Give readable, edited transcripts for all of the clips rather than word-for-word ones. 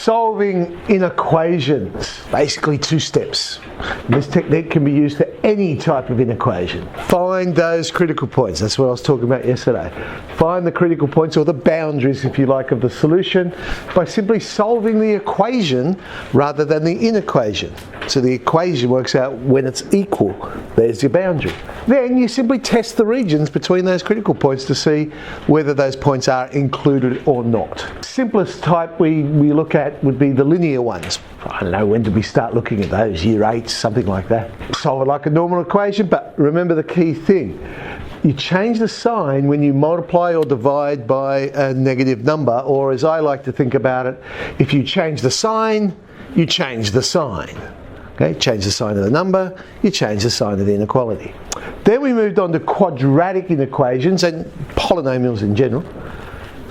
Solving inequations, basically 2 steps. This technique can be used for any type of inequation. Find those critical points, that's what I was talking about yesterday. Find the critical points, or the boundaries if you like, of the solution by simply solving the equation rather than the inequation. So the equation works out when it's equal. There's your boundary. Then you simply test the regions between those critical points to see whether those points are included or not. Simplest type we look at would be the linear ones. I don't know, when did we start looking at those? Year 8, something like that. Solve it like a normal equation, but remember the key thing. You change the sign when you multiply or divide by a negative number, or as I like to think about it, if you change the sign, you change the sign. Okay, change the sign of the number, you change the sign of the inequality. Then we moved on to quadratic inequations and polynomials in general.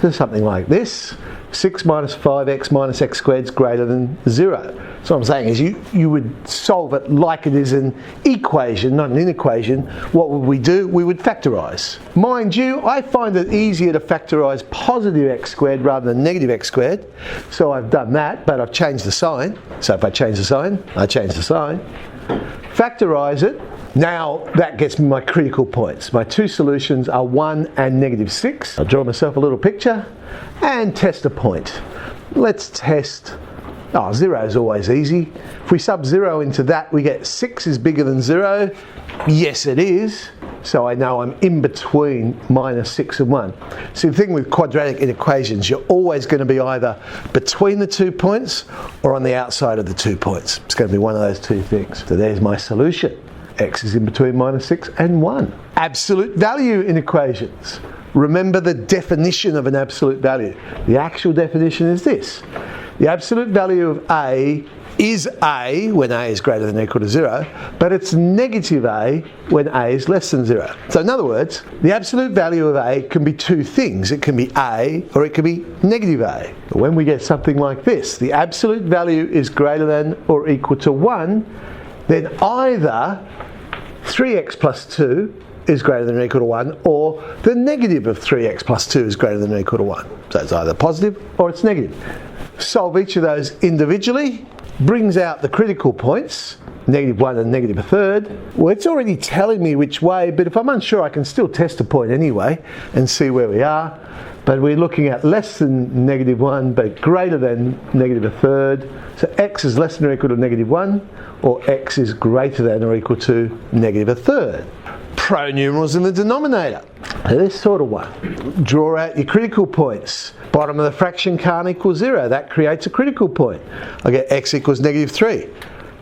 So something like this: 6 minus 5x minus x squared is greater than 0. So what I'm saying is you would solve it like it is an equation, not an inequation. What would we do? We would factorise. Mind you, I find it easier to factorise positive x squared rather than negative x squared. So I've done that, but I've changed the sign. So if I change the sign, I change the sign. Factorise it. Now that gets me my critical points. My 2 solutions are 1 and negative 6. I'll draw myself a little picture and test a point. Let's test, 0 is always easy. If we sub 0 into that, we get 6 is bigger than 0. Yes, it is. So I know I'm in between minus 6 and 1. So the thing with quadratic inequations, you're always going to be either between the 2 points or on the outside of the 2 points. It's going to be one of those 2 things. So there's my solution. X is in between minus 6 and 1. Absolute value inequations. Remember the definition of an absolute value. The actual definition is this. The absolute value of A is A when A is greater than or equal to 0, but it's negative A when A is less than 0. So in other words, the absolute value of A can be 2 things. It can be A or it can be negative A. But when we get something like this, the absolute value is greater than or equal to 1, then either 3x plus 2 is greater than or equal to 1, or the negative of 3x plus 2 is greater than or equal to 1. So it's either positive or it's negative. Solve each of those individually, brings out the critical points, negative 1 and negative a third. Well, it's already telling me which way, but if I'm unsure, I can still test a point anyway and see where we are. But we're looking at less than negative 1, but greater than negative a third. So x is less than or equal to negative 1, or x is greater than or equal to negative a third. Pronumerals in the denominator. This sort of one. Draw out your critical points. Bottom of the fraction can't equal 0. That creates a critical point. I get x equals negative 3.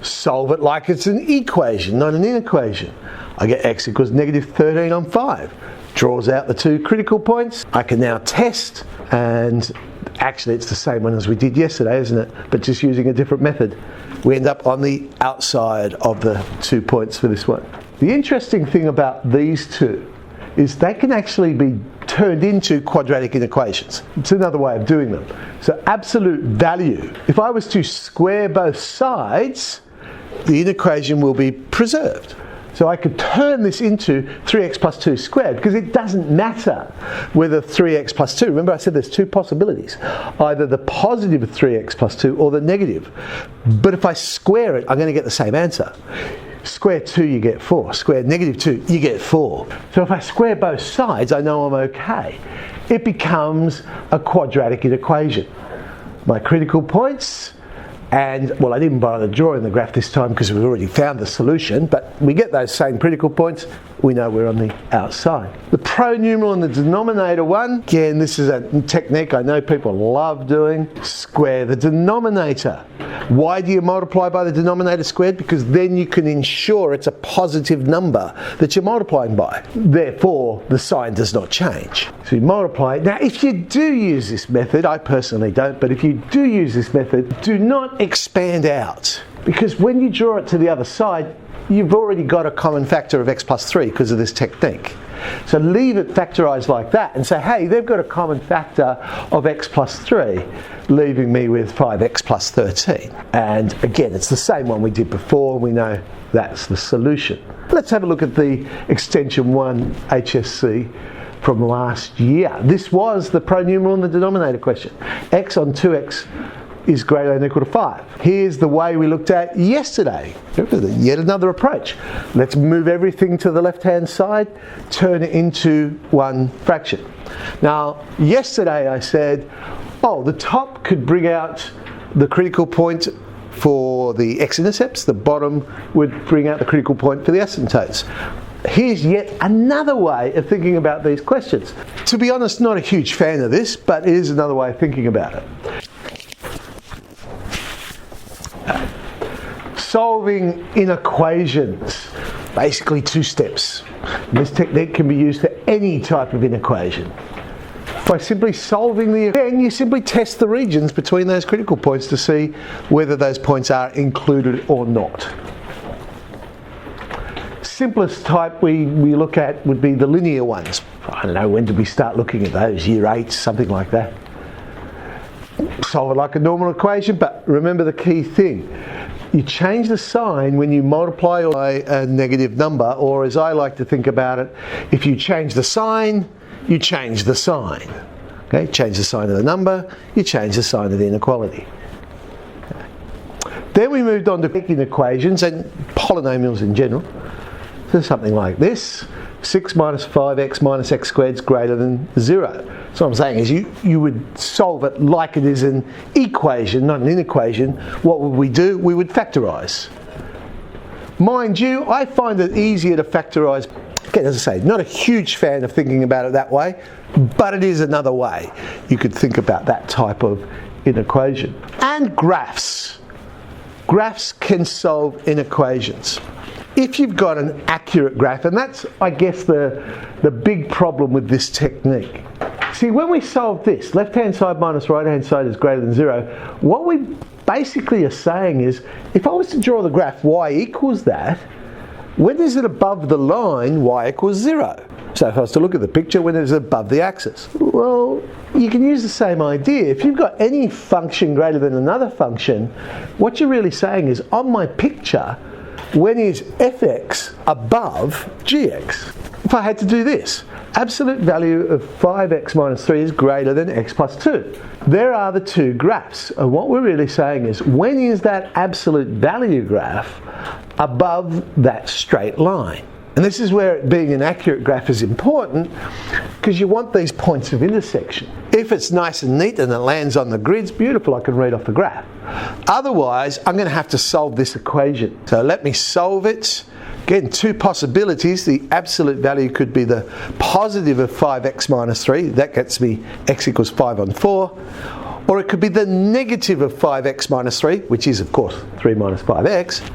Solve it like it's an equation, not an inequation. I get x equals negative 13 on 5. Draws out the 2 critical points. I can now test, and actually it's the same one as we did yesterday, isn't it? But just using a different method. We end up on the outside of the 2 points for this one. The interesting thing about these 2 is they can actually be turned into quadratic inequations. It's another way of doing them. So absolute value, if I was to square both sides, the inequation will be preserved. So I could turn this into 3x plus 2 squared, because it doesn't matter whether 3x plus 2, remember I said there's 2 possibilities, either the positive 3x plus 2 or the negative. But if I square it, I'm going to get the same answer. Square 2, you get 4. Square negative 2, you get 4. So if I square both sides, I know I'm okay. It becomes a quadratic inequation. My critical points, and, well, I didn't bother drawing the graph this time because we've already found the solution, but we get those same critical points, we know we're on the outside. The pronumeral in the denominator one, again, this is a technique I know people love doing. Square the denominator. Why do you multiply by the denominator squared? Because then you can ensure it's a positive number that you're multiplying by. Therefore, the sign does not change. So you multiply. Now, if you do use this method, I personally don't, but if you do use this method, do not expand out. Because when you draw it to the other side, you've already got a common factor of x plus 3 because of this technique. So leave it factorised like that and say, hey, they've got a common factor of x plus 3, leaving me with 5x plus 13. And again, it's the same one we did before. We know that's the solution. Let's have a look at the extension 1 HSC from last year. This was the pronumeral in the denominator question. X on 2x is greater than or equal to 5. Here's the way we looked at yesterday. Yet another approach. Let's move everything to the left-hand side, turn it into one fraction. Now, yesterday I said, oh, the top could bring out the critical point for the x-intercepts, the bottom would bring out the critical point for the asymptotes. Here's yet another way of thinking about these questions. To be honest, not a huge fan of this, but it is another way of thinking about it. Solving inequations, basically 2 steps. This technique can be used for any type of inequation. By simply solving then you simply test the regions between those critical points to see whether those points are included or not. Simplest type we look at would be the linear ones. I don't know, when did we start looking at those? Year 8, something like that. Solve it like a normal equation, but remember the key thing. You change the sign when you multiply by a negative number, or as I like to think about it, if you change the sign, you change the sign. Okay, change the sign of the number, you change the sign of the inequality. Then we moved on to inequations and polynomials in general. So something like this, 6 minus 5x minus x squared is greater than 0. So what I'm saying is you would solve it like it is an equation, not an inequation. What would we do? We would factorise. Mind you, I find it easier to factorise. Again, as I say, not a huge fan of thinking about it that way, but it is another way you could think about that type of inequation. And graphs. Graphs can solve inequations. If you've got an accurate graph, and that's, I guess, the big problem with this technique. See, when we solve this, left-hand side minus right-hand side is greater than 0, what we basically are saying is, if I was to draw the graph y equals that, when is it above the line, y equals 0? So if I was to look at the picture, when is it above the axis? Well, you can use the same idea. If you've got any function greater than another function, what you're really saying is, on my picture, when is fx above gx? If I had to do this, absolute value of 5x minus 3 is greater than x plus 2. There are the 2 graphs, and what we're really saying is, when is that absolute value graph above that straight line? And this is where being an accurate graph is important, because you want these points of intersection. If it's nice and neat and it lands on the grids, beautiful, I can read off the graph. Otherwise, I'm going to have to solve this equation. So let me solve it. Again, 2 possibilities. The absolute value could be the positive of 5x minus 3. That gets me x equals 5 on 4. Or it could be the negative of 5x minus 3, which is, of course, 3 minus 5x.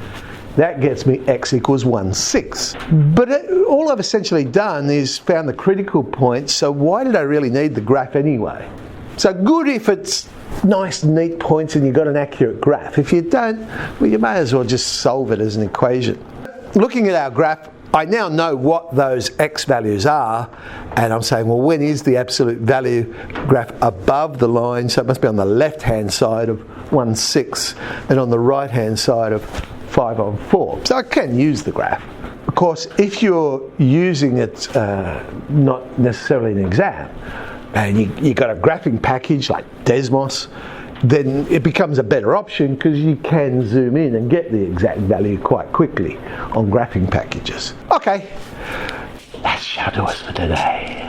That gets me x equals 1/6. But all I've essentially done is found the critical point, so why did I really need the graph anyway? So good if it's nice neat points and you've got an accurate graph. If you don't, well, you may as well just solve it as an equation. Looking at our graph, I now know what those x values are, and I'm saying, well, when is the absolute value graph above the line? So it must be on the left-hand side of 1/6 and on the right-hand side of 5 on 4. So I can use the graph. Of course, if you're using it not necessarily in an exam, and you've got a graphing package like Desmos, then it becomes a better option because you can zoom in and get the exact value quite quickly on graphing packages. Okay, that shall do us for today.